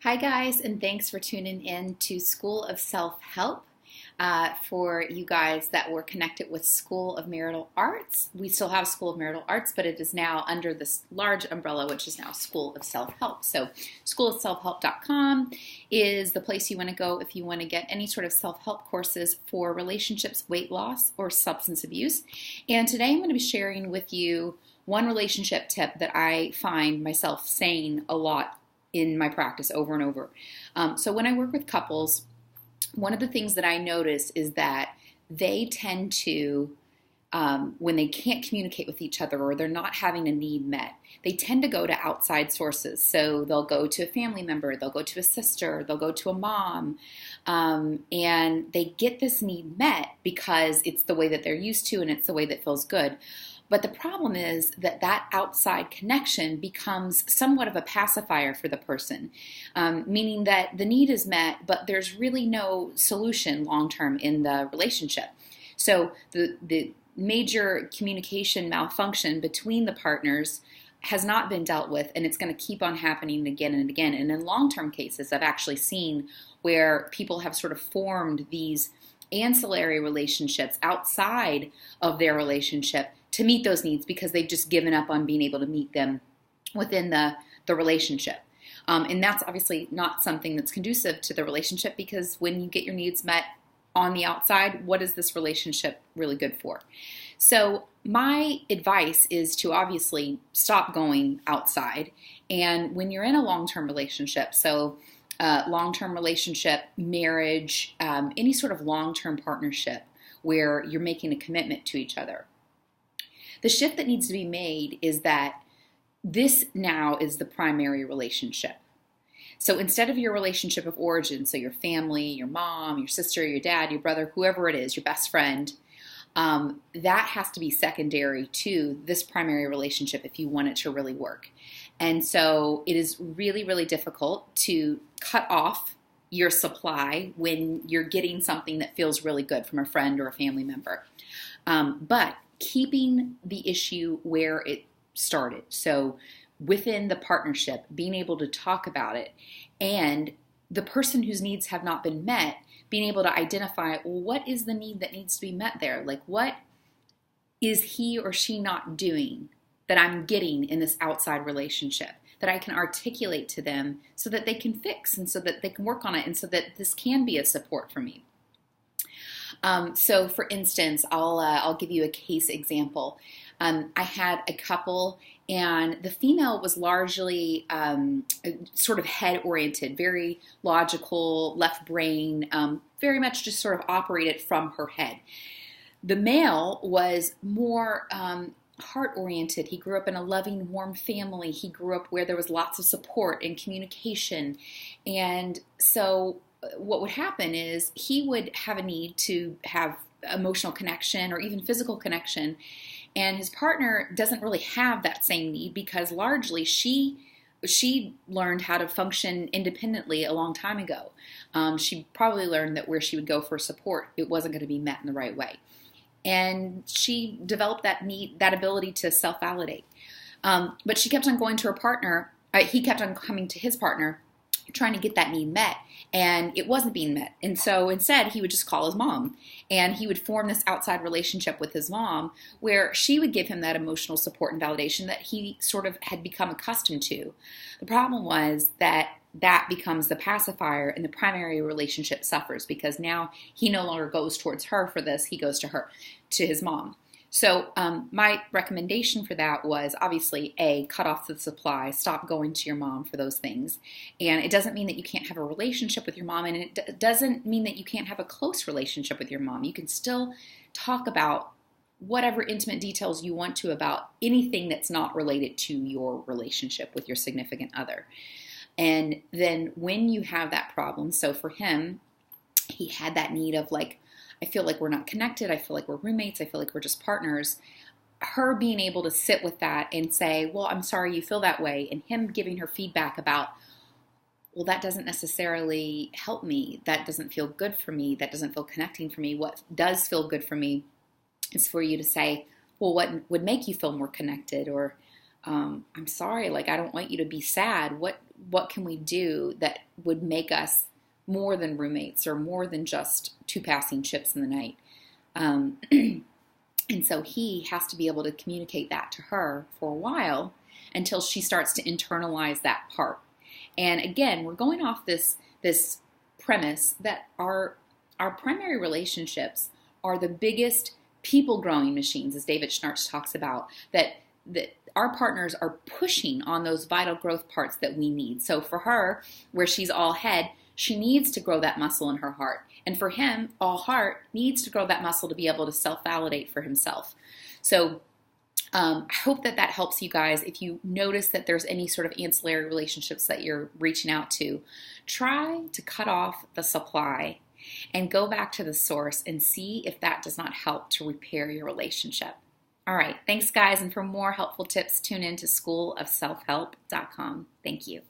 Hi, guys, and thanks for tuning in to School of Self-Help. For you guys that were connected with School of Marital Arts, we still have School of Marital Arts, but it is now under this large umbrella, which is now School of Self-Help. So schoolofselfhelp.com is the place you want to go if you want to get any sort of self-help courses for relationships, weight loss, or substance abuse. And today I'm going to be sharing with you one relationship tip that I find myself saying a lot in my practice over and over. So when I work with couples, one of the things that I notice is that they tend to, when they can't communicate with each other or they're not having a need met, they tend to go to outside sources. So they'll go to a family member, they'll go to a sister, they'll go to a mom, and they get this need met because it's the way that they're used to and it's the way that feels good. But the problem is that that outside connection becomes somewhat of a pacifier for the person, meaning that the need is met, but there's really no solution long-term in the relationship. So the major communication malfunction between the partners has not been dealt with, and it's going to keep on happening again and again. And in long-term cases, I've actually seen where people have sort of formed these ancillary relationships outside of their relationship to meet those needs because they've just given up on being able to meet them within the relationship. And that's obviously not something that's conducive to the relationship, because when you get your needs met on the outside, what is this relationship really good for? So my advice is to obviously stop going outside. And when you're in a long-term relationship, so long-term relationship, marriage, any sort of long-term partnership where you're making a commitment to each other, the shift that needs to be made is that this now is the primary relationship. So instead of your relationship of origin, so your family, your mom, your sister, your dad, your brother, whoever it is, your best friend, that has to be secondary to this primary relationship if you want it to really work. And so it is really, really difficult to cut off your supply when you're getting something that feels really good from a friend or a family member. But keeping the issue where it started. So within the partnership, being able to talk about it, and the person whose needs have not been met, being able to identify, well, what is the need that needs to be met there? Like, what is he or she not doing that I'm getting in this outside relationship that I can articulate to them so that they can fix and so that they can work on it and so that this can be a support for me. So for instance, I'll give you a case example. I had a couple, and the female was largely sort of head-oriented, very logical, left brain, very much just sort of operated from her head. The male was more heart-oriented. He grew up in a loving, warm family. He grew up where there was lots of support and communication. And so what would happen is he would have a need to have emotional connection or even physical connection, and his partner doesn't really have that same need because largely she learned how to function independently a long time ago. She probably learned that where she would go for support, it wasn't going to be met in the right way. And she developed that need, that ability to self-validate. But she kept on going to her partner. He kept on coming to his partner trying to get that need met, and it wasn't being met. And so instead, he would just call his mom, and he would form this outside relationship with his mom where she would give him that emotional support and validation that he sort of had become accustomed to. The problem was that that becomes the pacifier, and the primary relationship suffers because now he no longer goes towards her for this, he goes to her, to his mom. So my recommendation for that was obviously cut off the supply, stop going to your mom for those things. And it doesn't mean that you can't have a relationship with your mom, and it doesn't mean that you can't have a close relationship with your mom. You can still talk about whatever intimate details you want to about anything that's not related to your relationship with your significant other. And then when you have that problem, so for him, he had that need of like, I feel like we're not connected. I feel like we're roommates. I feel like we're just partners. Her being able to sit with that and say, well, I'm sorry you feel that way. And him giving her feedback about, well, that doesn't necessarily help me. That doesn't feel good for me. That doesn't feel connecting for me. What does feel good for me is for you to say, well, what would make you feel more connected? Or I'm sorry, like I don't want you to be sad. What what can we do that would make us more than roommates or more than just two passing ships in the night. And so he has to be able to communicate that to her for a while until she starts to internalize that part. And again, we're going off this premise that our primary relationships are the biggest people growing machines, as David Schnarch talks about, that our partners are pushing on those vital growth parts that we need. So for her, where she's all head, she needs to grow that muscle in her heart. And for him, all heart, needs to grow that muscle to be able to self-validate for himself. So I hope that helps you guys. If you notice that there's any sort of ancillary relationships that you're reaching out to, try to cut off the supply and go back to the source and see if that does not help to repair your relationship. All right, thanks guys. And for more helpful tips, tune in to schoolofselfhelp.com. Thank you.